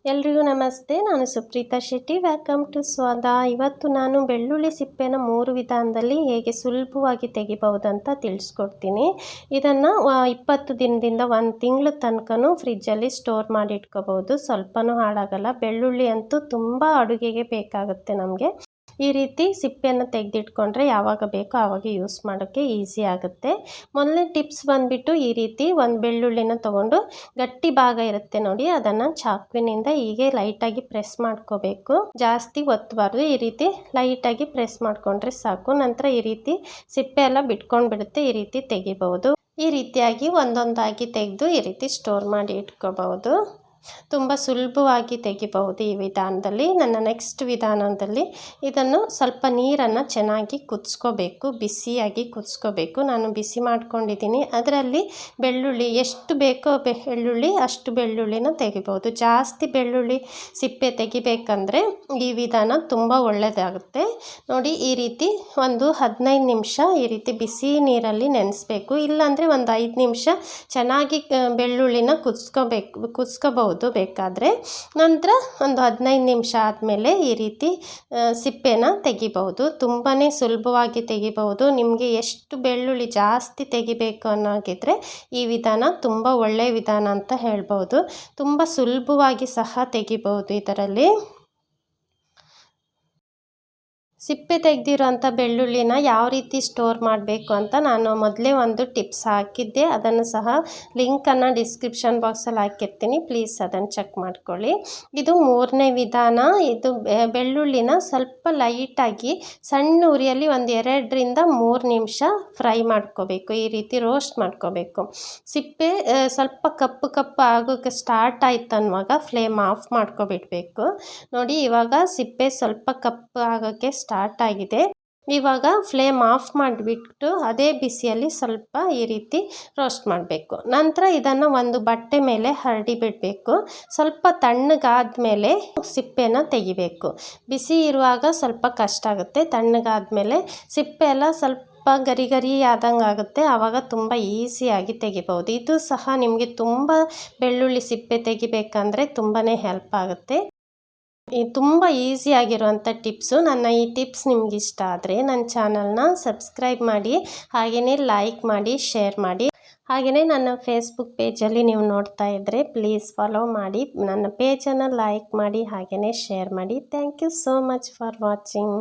ಎಲ್ರಿಗೂ ನಮಸ್ತೆ. ನಾನು ಸುಪ್ರೀತಾ ಶೆಟ್ಟಿ. ವೆಲ್ಕಮ್ ಟು ಸ್ವಾದ. ಇವತ್ತು ನಾನು ಬೆಳ್ಳುಳ್ಳಿ ಸಿಪ್ಪೆನ 3 ವಿಧಾನದಲ್ಲಿ ಹೇಗೆ ಸುಲಭವಾಗಿ ತೆಗಿಬಹುದು ಅಂತ ತಿಳಿಸ್ಕೊಡ್ತೀನಿ. ಇದನ್ನು 20 ದಿನದಿಂದ 1 ತಿಂಗಳ ತನಕನೂ ಫ್ರಿಜ್ಜಲ್ಲಿ ಸ್ಟೋರ್ ಮಾಡಿ ಇಟ್ಕೋಬಹುದು. ಸ್ವಲ್ಪನೂ ಹಾಳಾಗಲ್ಲ. ಬೆಳ್ಳುಳ್ಳಿ ಅಂತೂ ತುಂಬ ಅಡುಗೆಗೆ ಬೇಕಾಗುತ್ತೆ ನಮಗೆ. ಈ ರೀತಿ ಸಿಪ್ಪೆಯನ್ನು ತೆಗೆದಿಟ್ಕೊಂಡ್ರೆ ಯಾವಾಗ ಬೇಕೋ ಆವಾಗ ಯೂಸ್ ಮಾಡೋಕ್ಕೆ ಈಸಿ ಆಗುತ್ತೆ. ಮೊದಲನೇ ಟಿಪ್ಸ್ ಬಂದುಬಿಟ್ಟು ಈ ರೀತಿ ಒಂದು ಬೆಳ್ಳುಳ್ಳಿನ ತೊಗೊಂಡು ಗಟ್ಟಿ ಭಾಗ ಇರುತ್ತೆ ನೋಡಿ, ಅದನ್ನು ಚಾಕುವಿನಿಂದ ಹೀಗೆ ಲೈಟಾಗಿ ಪ್ರೆಸ್ ಮಾಡ್ಕೋಬೇಕು. ಜಾಸ್ತಿ ಒತ್ತಬಾರ್ದು. ಈ ರೀತಿ ಲೈಟಾಗಿ ಪ್ರೆಸ್ ಮಾಡಿಕೊಂಡ್ರೆ ಸಾಕು. ನಂತರ ಈ ರೀತಿ ಸಿಪ್ಪೆ ಎಲ್ಲ ಬಿಟ್ಕೊಂಡು ಬಿಡುತ್ತೆ. ಈ ರೀತಿ ತೆಗಿಬಹುದು. ಈ ರೀತಿಯಾಗಿ ಒಂದೊಂದಾಗಿ ತೆಗೆದು ಈ ರೀತಿ ಸ್ಟೋರ್ ಮಾಡಿ ಇಟ್ಕೋಬಹುದು. ತುಂಬ ಸುಲಭವಾಗಿ ತೆಗಿಬಹುದು ಈ ವಿಧಾನದಲ್ಲಿ. ನನ್ನ ನೆಕ್ಸ್ಟ್ ವಿಧಾನದಲ್ಲಿ ಇದನ್ನು ಸ್ವಲ್ಪ ನೀರನ್ನು ಚೆನ್ನಾಗಿ ಕುದಿಸ್ಕೋಬೇಕು. ಬಿಸಿಯಾಗಿ ಕುದಿಸ್ಕೋಬೇಕು. ನಾನು ಬಿಸಿ ಮಾಡ್ಕೊಂಡಿದ್ದೀನಿ. ಅದರಲ್ಲಿ ಬೆಳ್ಳುಳ್ಳಿ ಎಷ್ಟು ಬೇಕೋ ಬೆಳ್ಳುಳ್ಳಿ ಅಷ್ಟು ಬೆಳ್ಳುಳ್ಳಿನ ತೆಗಿಬೋದು. ಜಾಸ್ತಿ ಬೆಳ್ಳುಳ್ಳಿ ಸಿಪ್ಪೆ ತೆಗಿಬೇಕಂದ್ರೆ ಈ ವಿಧಾನ ತುಂಬ ಒಳ್ಳೆಯದಾಗುತ್ತೆ ನೋಡಿ. ಈ ರೀತಿ ಒಂದು 15 ನಿಮಿಷ ಈ ರೀತಿ ಬಿಸಿ ನೀರಲ್ಲಿ ನೆನೆಸ್ಬೇಕು. ಇಲ್ಲಾಂದರೆ ಒಂದು 5 ನಿಮಿಷ ಚೆನ್ನಾಗಿ ಬೆಳ್ಳುಳ್ಳಿನ ಕುದಿಸ್ಕೋಬಹುದು ಬೇಕಾದರೆ. ನಂತರ ಒಂದು 15 ನಿಮಿಷ ಆದಮೇಲೆ ಈ ರೀತಿ ಸಿಪ್ಪೆನ ತೆಗಿಬಹುದು. ತುಂಬಾ ಸುಲಭವಾಗಿ ತೆಗಿಬಹುದು. ನಿಮಗೆ ಎಷ್ಟು ಬೆಳ್ಳುಳ್ಳಿ ಜಾಸ್ತಿ ತೆಗಿಬೇಕು ಅನ್ನೋಗಿದ್ರೆ ಈ ವಿಧಾನ ತುಂಬ ಒಳ್ಳೆಯ ವಿಧಾನ ಅಂತ ಹೇಳ್ಬೋದು. ತುಂಬ ಸುಲಭವಾಗಿ ಸಹ ತೆಗಿಬಹುದು ಇದರಲ್ಲಿ. ಸಿಪ್ಪೆ ತೆಗೆದಿರೋಂಥ ಬೆಳ್ಳುಳ್ಳಿನ ಯಾವ ರೀತಿ ಸ್ಟೋರ್ ಮಾಡಬೇಕು ಅಂತ ನಾನು ಮೊದಲೇ ಒಂದು ಟಿಪ್ಸ್ ಹಾಕಿದ್ದೆ. ಅದನ್ನು ಸಹ ಲಿಂಕನ್ನು ಡಿಸ್ಕ್ರಿಪ್ಷನ್ ಬಾಕ್ಸಲ್ಲಿ ಹಾಕಿರ್ತೀನಿ. ಪ್ಲೀಸ್ ಅದನ್ನು ಚೆಕ್ ಮಾಡ್ಕೊಳ್ಳಿ. ಇದು 3ನೇ ವಿಧಾನ. ಇದು ಬೆಳ್ಳುಳ್ಳಿನ ಸ್ವಲ್ಪ ಲೈಟಾಗಿ ಸಣ್ಣ ಉರಿಯಲ್ಲಿ ಒಂದು 2ರಿಂದ 3 ನಿಮಿಷ ಫ್ರೈ ಮಾಡ್ಕೋಬೇಕು. ಈ ರೀತಿ ರೋಸ್ಟ್ ಮಾಡ್ಕೋಬೇಕು. ಸಿಪ್ಪೆ ಸ್ವಲ್ಪ ಕಪ್ಪು ಆಗೋಕ್ಕೆ ಸ್ಟಾರ್ಟ್ ಆಯ್ತು ಅನ್ನುವಾಗ ಫ್ಲೇಮ್ ಆಫ್ ಮಾಡ್ಕೊಬಿಡ್ಬೇಕು ನೋಡಿ. ಇವಾಗ ಸಿಪ್ಪೆ ಸ್ವಲ್ಪ ಕಪ್ಪು ಆಗೋಕ್ಕೆ ಸ್ಟಾರ್ಟ್ ಆಗಿದೆ. ಇವಾಗ ಫ್ಲೇಮ್ ಆಫ್ ಮಾಡಿಬಿಟ್ಟು ಅದೇ ಬಿಸಿಯಲ್ಲಿ ಸ್ವಲ್ಪ ಈ ರೀತಿ ರೋಸ್ಟ್ ಮಾಡಬೇಕು. ನಂತರ ಇದನ್ನು ಒಂದು ಬಟ್ಟೆ ಮೇಲೆ ಹರಡಿ ಬಿಡಬೇಕು. ಸ್ವಲ್ಪ ತಣ್ಣಗಾದ ಮೇಲೆ ಸಿಪ್ಪೆನ ತೆಗಿಬೇಕು. ಬಿಸಿ ಇರುವಾಗ ಸ್ವಲ್ಪ ಕಷ್ಟ ಆಗುತ್ತೆ. ತಣ್ಣಗಾದ್ಮೇಲೆ ಸಿಪ್ಪೆ ಎಲ್ಲ ಸ್ವಲ್ಪ ಗರಿ ಆದಂಗೆ ಆಗುತ್ತೆ. ಆವಾಗ ತುಂಬ ಈಸಿಯಾಗಿ ತೆಗಿಬಹುದು. ಇದು ಸಹ ನಿಮಗೆ ತುಂಬ ಬೆಳ್ಳುಳ್ಳಿ ಸಿಪ್ಪೆ ತೆಗಿಬೇಕಂದ್ರೆ ತುಂಬಾ ಹೆಲ್ಪ್ ಆಗುತ್ತೆ. ತುಂಬ ಈಸಿಯಾಗಿರುವಂಥ ಟಿಪ್ಸು. ನನ್ನ ಈ ಟಿಪ್ಸ್ ನಿಮ್ಗೆ ಇಷ್ಟ ಆದರೆ ನನ್ನ ಚಾನಲ್ನ ಸಬ್ಸ್ಕ್ರೈಬ್ ಮಾಡಿ, ಹಾಗೆಯೇ ಲೈಕ್ ಮಾಡಿ, ಶೇರ್ ಮಾಡಿ. ಹಾಗೆಯೇ ನನ್ನ ಫೇಸ್ಬುಕ್ ಪೇಜಲ್ಲಿ ನೀವು ನೋಡ್ತಾ ಇದ್ದರೆ ಪ್ಲೀಸ್ ಫಾಲೋ ಮಾಡಿ. ನನ್ನ ಪೇಜನ್ನು ಲೈಕ್ ಮಾಡಿ, ಹಾಗೆಯೇ ಶೇರ್ ಮಾಡಿ. Thank you so much for watching.